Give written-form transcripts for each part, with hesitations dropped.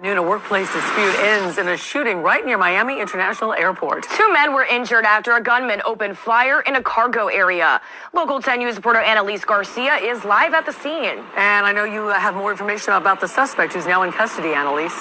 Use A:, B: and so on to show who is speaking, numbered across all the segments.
A: Noon, a workplace dispute ends in a shooting right near Miami International Airport.
B: Two men were injured after a gunman opened fire in a cargo area. Local 10 News reporter Annalise Garcia is live at the scene.
A: And I know you have more information about the suspect who's now in custody, Annalise.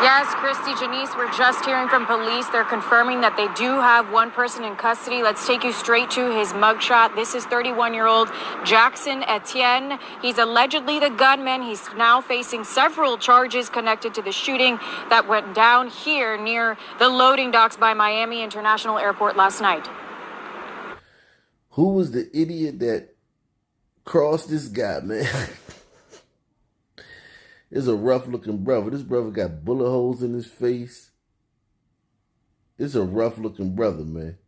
C: Yes, Christy, Janice, we're just hearing from police. They're confirming that they do have one person in custody. Let's take you straight to his mugshot. This is 31-year-old Jackson Etienne. He's allegedly the gunman. He's now facing several charges connected to the shooting that went down here near the loading docks by Miami International Airport last night.
D: Who was the idiot that crossed this guy, man? It's a rough-looking brother. This brother got bullet holes in his face. It's a rough-looking brother, man.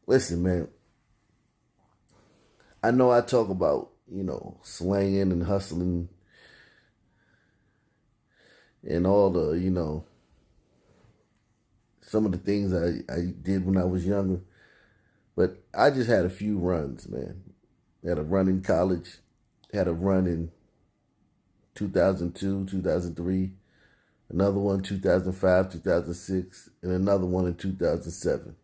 D: Listen, man. I know I talk about, slanging and hustling and all the, some of the things I did when I was younger. But I just had a few runs, man. Had a run in college, had a run in 2002, 2003, another one 2005, 2006, and another one in 2007.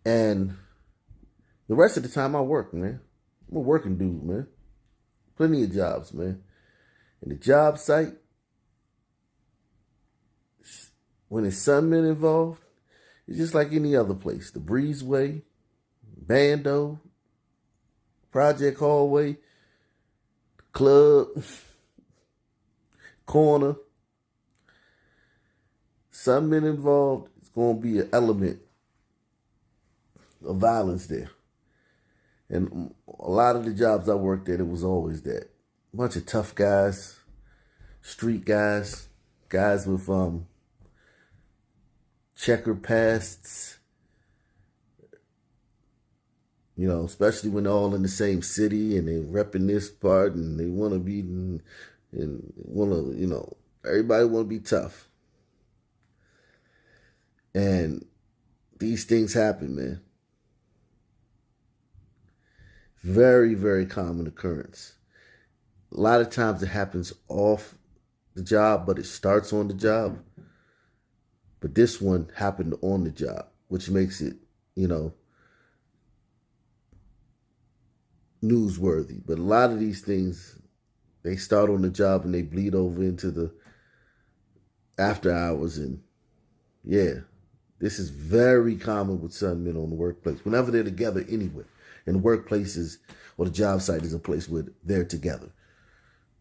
D: And the rest of the time I work, man. I'm a working dude, man. Plenty of jobs, man. And the job site, when there's sunmen involved, it's just like any other place. The Breezeway, Bando, Project Hallway, Club, Corner. Sunmen involved, it's going to be an element of violence there. And a lot of the jobs I worked at, it was always that. A bunch of tough guys, street guys, guys with checker pasts, especially when they're all in the same city and they're repping this part and they want to be, and want to, everybody want to be tough. And these things happen, man. Very, very common occurrence. A lot of times it happens off the job, but it starts on the job. But this one happened on the job, which makes it, newsworthy. But a lot of these things, they start on the job and they bleed over into the after hours. And yeah, this is very common with sunmen on the workplace. Whenever they're together anywhere. And the workplaces or the job site is a place where they're together.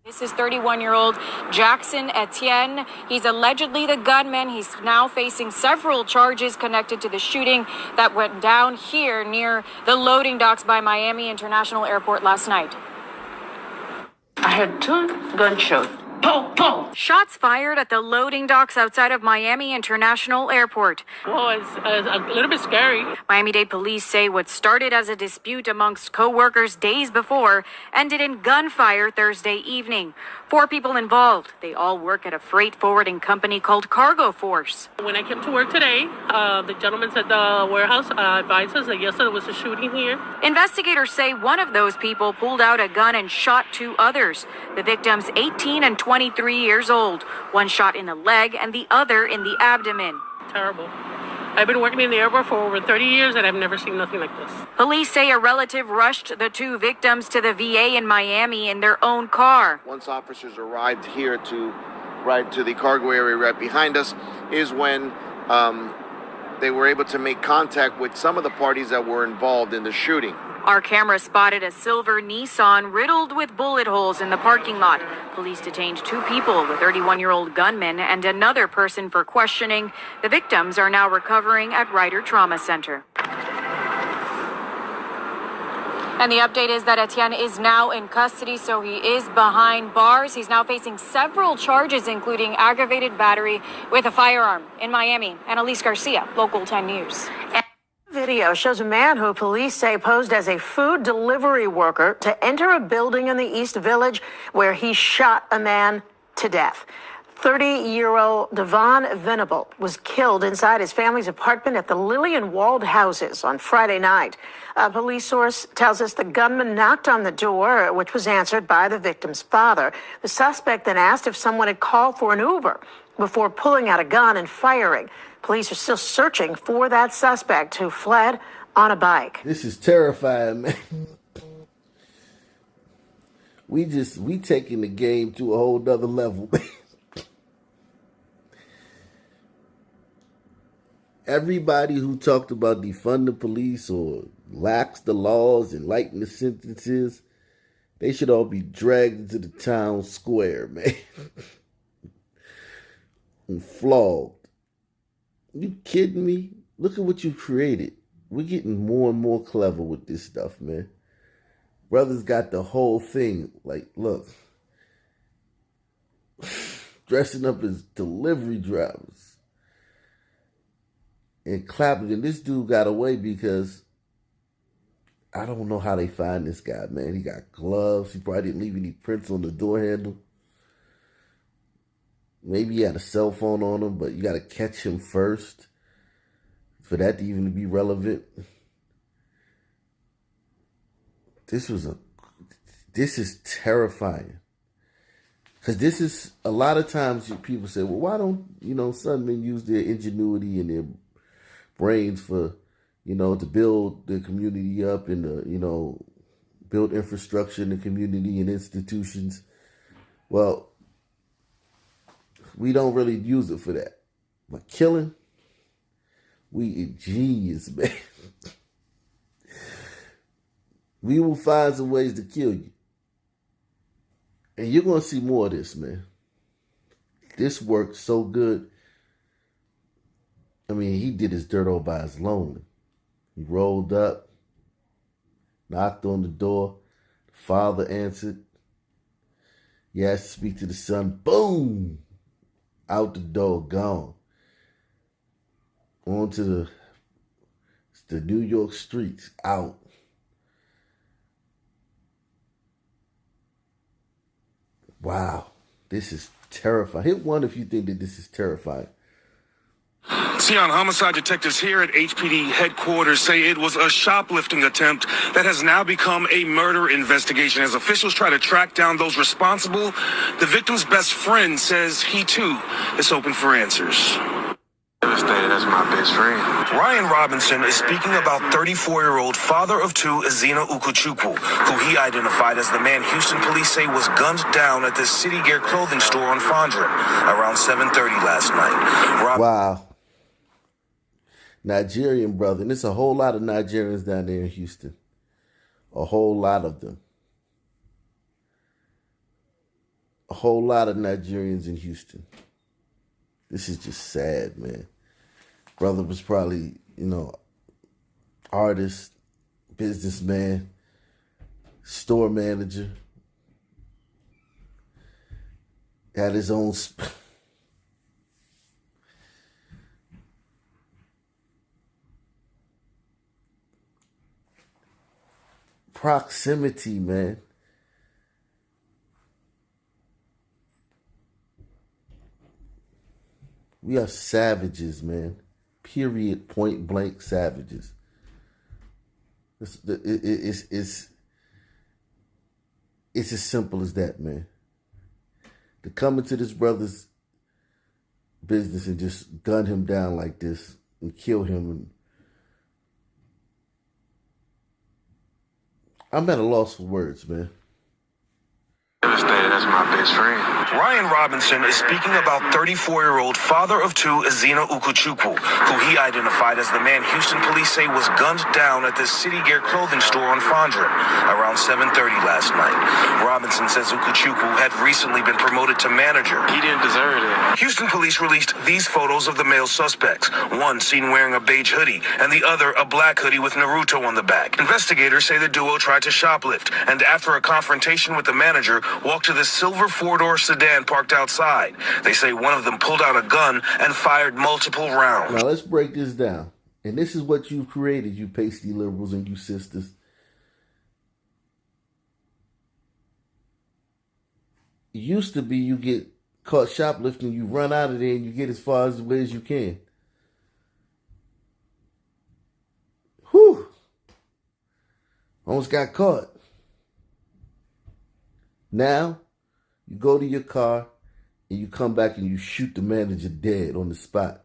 C: This is 31-year-old Jackson Etienne. He's allegedly the gunman. He's now facing several charges connected to the shooting that went down here near the loading docks by Miami International Airport last night.
E: I heard two gunshots. Boom, boom.
C: Shots fired at the loading docks outside of Miami International Airport.
E: Well, it's a little bit scary.
C: Miami-Dade police say what started as a dispute amongst co-workers days before ended in gunfire Thursday evening. 4 people involved. They all work at a freight forwarding company called Cargo Force.
E: When I came to work today, the gentleman at the warehouse advised us that yes, there was a shooting here.
C: Investigators say one of those people pulled out a gun and shot 2 others. The victims 18 and 23 years old. One shot in the leg and the other in the abdomen.
E: Terrible. I've been working in the airport for over 30 years and I've never seen nothing like this.
C: Police say a relative rushed the 2 victims to the VA in Miami in their own car.
F: Once officers arrived here right to the cargo area right behind us is when they were able to make contact with some of the parties that were involved in the shooting.
C: Our camera spotted a silver Nissan riddled with bullet holes in the parking lot. Police detained 2 people, the 31-year-old gunman and another person for questioning. The victims are now recovering at Ryder Trauma Center. And the update is that Etienne is now in custody, so he is behind bars. He's now facing several charges, including aggravated battery with a firearm in Miami. Annalise Garcia, Local 10 News.
G: Video shows a man who police say posed as a food delivery worker to enter a building in the East Village where he shot a man to death. 30-year-old Devon Venable was killed inside his family's apartment at the Lillian Walled Houses on Friday night. A police source tells us the gunman knocked on the door, which was answered by the victim's father. The suspect then asked if someone had called for an Uber before pulling out a gun and firing. Police are still searching for that suspect who fled on a bike.
D: This is terrifying, man. We taking the game to a whole nother level, man. Everybody who talked about defund the police or lax the laws and lighten the sentences, they should all be dragged into the town square, man. And flogged. You kidding me? Look at what you created. We're getting more and more clever with this stuff, man. Brothers got the whole thing. Like, look. Dressing up as delivery drivers. And clapping. And this dude got away because I don't know how they find this guy, man. He got gloves. He probably didn't leave any prints on the door handle. Maybe he had a cell phone on him, but you got to catch him first for that to even be relevant. This is terrifying. Because this is, a lot of times people say, well, why don't, some men use their ingenuity and their brains for, to build the community up and, build infrastructure in the community and institutions. Well, we don't really use it for that. But killing, we ingenious, man. We will find some ways to kill you. And you're going to see more of this, man. This worked so good. I mean, he did his dirt all by his lonely. He rolled up, knocked on the door. The father answered. He asked to speak to the son. Boom! Out the door, gone. Onto the New York streets, out. Wow, this is terrifying. Hit one if you think that this is terrifying.
H: Sion, homicide detectives here at HPD headquarters say it was a shoplifting attempt that has now become a murder investigation. As officials try to track down those responsible, the victim's best friend says he too is open for answers.
I: Devastated, that's my best friend.
H: Ryan Robinson is speaking about 34-year-old father of two, Ezina Ukuchukwu, who he identified as the man Houston police say was gunned down at the City Gear clothing store on Fondren around 7:30 last night.
D: Wow. Nigerian brother, and there's a whole lot of Nigerians down there in Houston. A whole lot of them. A whole lot of Nigerians in Houston. This is just sad, man. Brother was probably, artist, businessman, store manager. Had his own... proximity, man. We are savages, man. Period, point blank savages. It's as simple as that, man. To come into this brother's business and just gun him down like this and kill him. And I'm at a loss for words, man.
I: Devastated, that's my best friend.
H: Ryan Robinson is speaking about 34-year-old father of two, Ezina Ukuchukwu, who he identified as the man Houston police say was gunned down at the City Gear clothing store on Fondren around 7:30 last night. Robinson says Ukuchukwu had recently been promoted to manager.
I: He didn't deserve it.
H: Houston police released these photos of the male suspects, one seen wearing a beige hoodie and the other a black hoodie with Naruto on the back. Investigators say the duo tried to shoplift and after a confrontation with the manager, walked to the silver four-door sedan parked outside. They say one of them pulled out a gun and fired multiple rounds.
D: Now let's break this down. And this is what you've created, you pasty liberals and you sisters. It used to be you get caught shoplifting, you run out of there and you get as far away as you can. Whew. Almost got caught. Now, you go to your car and you come back and you shoot the manager dead on the spot.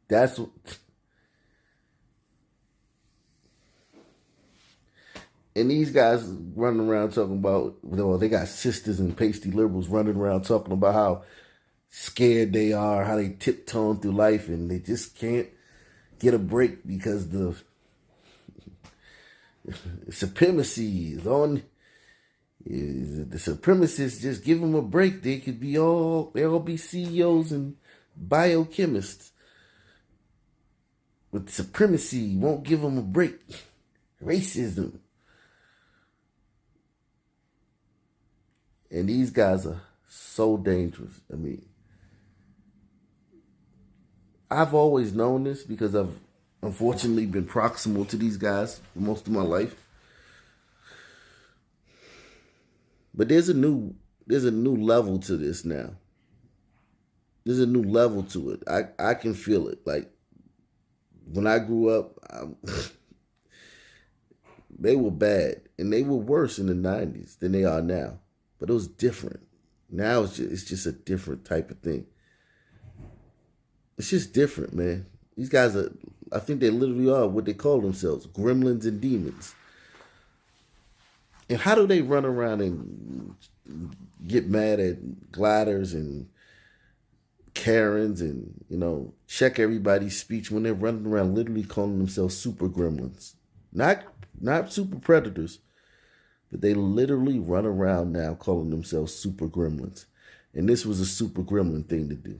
D: That's what... And these guys running around talking about, well, they got sisters and pasty liberals running around talking about how scared they are, how they tiptoeing through life, and they just can't get a break because the supremacy is on. The supremacists just give them a break. They could be they'll be CEOs and biochemists. But supremacy won't give them a break. Racism. And these guys are so dangerous. I mean, I've always known this because I've unfortunately been proximal to these guys for most of my life. But there's a new level to this now. There's a new level to it. I can feel it. Like when I grew up, they were bad, and they were worse in the 90s than they are now. But it was different. Now it's just a different type of thing. It's just different, man. These guys I think they literally are what they call themselves, gremlins and demons. And how do they run around and get mad at gliders and Karens and, check everybody's speech when they're running around literally calling themselves super gremlins? Not super predators. But they literally run around now calling themselves super gremlins. And this was a super gremlin thing to do.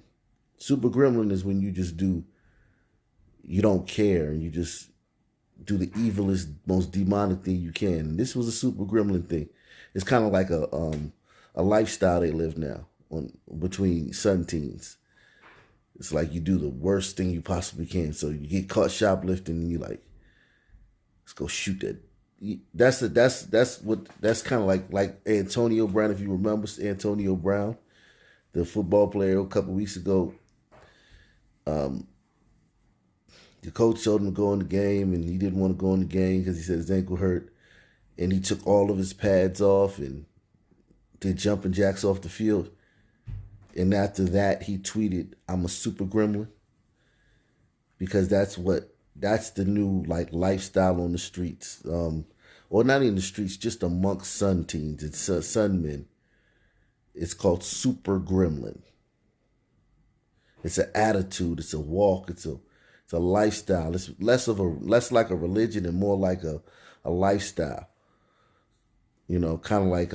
D: Super gremlin is when you don't care and you just do the evilest, most demonic thing you can. And this was a super gremlin thing. It's kind of like a lifestyle they live now between sun teens. It's like you do the worst thing you possibly can. So you get caught shoplifting and you're like, let's go shoot that. That's kind of like Antonio Brown. If you remember Antonio Brown, the football player a couple weeks ago, the coach told him to go in the game, and he didn't want to go in the game because he said his ankle hurt, and he took all of his pads off and did jumping jacks off the field. And after that, he tweeted, "I'm a super gremlin," because that's the new lifestyle on the streets, or not in the streets, just amongst sun teens and sun men. It's called super gremlin. It's an attitude. It's a walk. It's a lifestyle. It's less like a religion and more like a lifestyle. Kind of like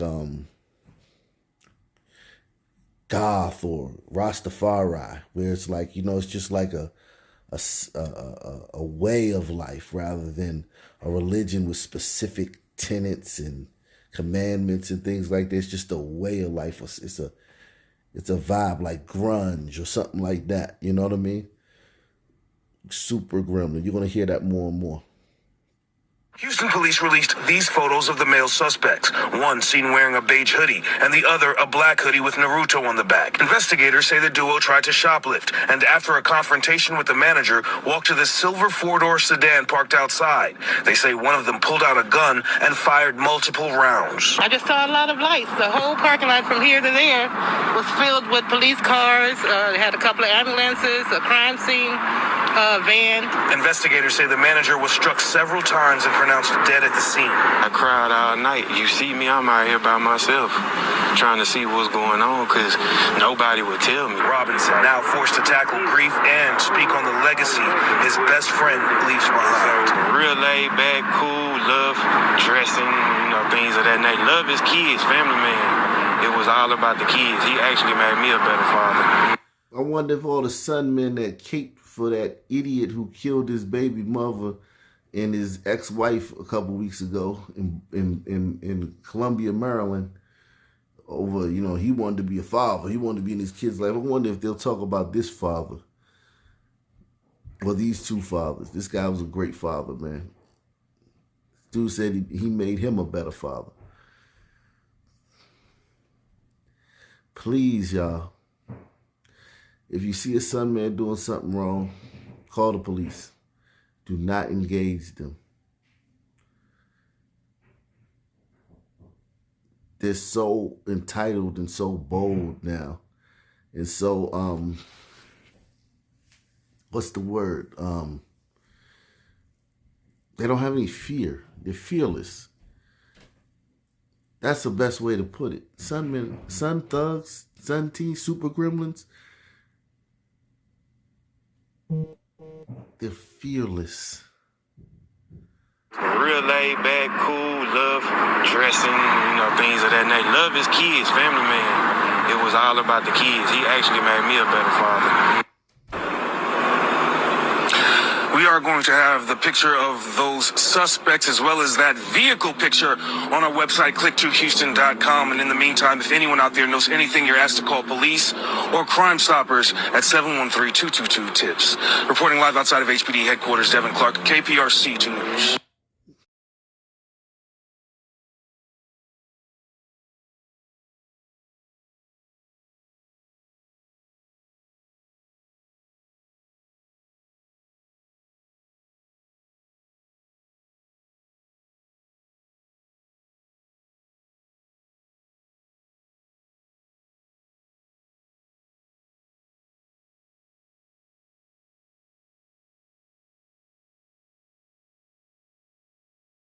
D: goth or Rastafari, where it's like it's just like a way of life rather than a religion with specific tenets and commandments and things like this. Just a way of life. It's a vibe like grunge or something like that. You know what I mean? Super gremlin. You're going to hear that more and more.
H: Houston police released these photos of the male suspects. One seen wearing a beige hoodie, and the other a black hoodie with Naruto on the back. Investigators say the duo tried to shoplift, and after a confrontation with the manager, walked to the silver four-door sedan parked outside. They say one of them pulled out a gun and fired multiple rounds.
E: I just saw a lot of lights. The whole parking lot from here to there was filled with police cars. They had a couple of ambulances, a crime scene van.
H: Investigators say the manager was struck several times and pronounced dead at the scene.
I: I cried all night. You see me, I'm out here by myself, trying to see what's going on, because nobody would tell me.
H: Robinson now forced to tackle grief and speak on the legacy his best friend leaves behind.
I: Real laid back, cool, love, dressing, things of that nature. Love his kids, family man. It was all about the kids. He actually made me a better father.
D: I wonder if all the sun men that caped for that idiot who killed his baby mother and his ex-wife a couple weeks ago in Columbia, Maryland, over, he wanted to be a father. He wanted to be in his kid's life. I wonder if they'll talk about this father or these two fathers. This guy was a great father, man. Dude said he made him a better father. Please, y'all, if you see a son man doing something wrong, call the police. Do not engage them. They're so entitled and so bold now. And so, what's the word? They don't have any fear. They're fearless. That's the best way to put it. Son thugs, son teens, super gremlins. They're fearless.
I: Real laid back, cool, love dressing, things of that nature. Love his kids, family man. It was all about the kids. He actually made me a better father.
H: We are going to have the picture of those suspects as well as that vehicle picture on our website, click2houston.com. And in the meantime, if anyone out there knows anything, you're asked to call police or Crime Stoppers at 713-222-TIPS. Reporting live outside of HPD headquarters, Devin Clark, KPRC 2 News.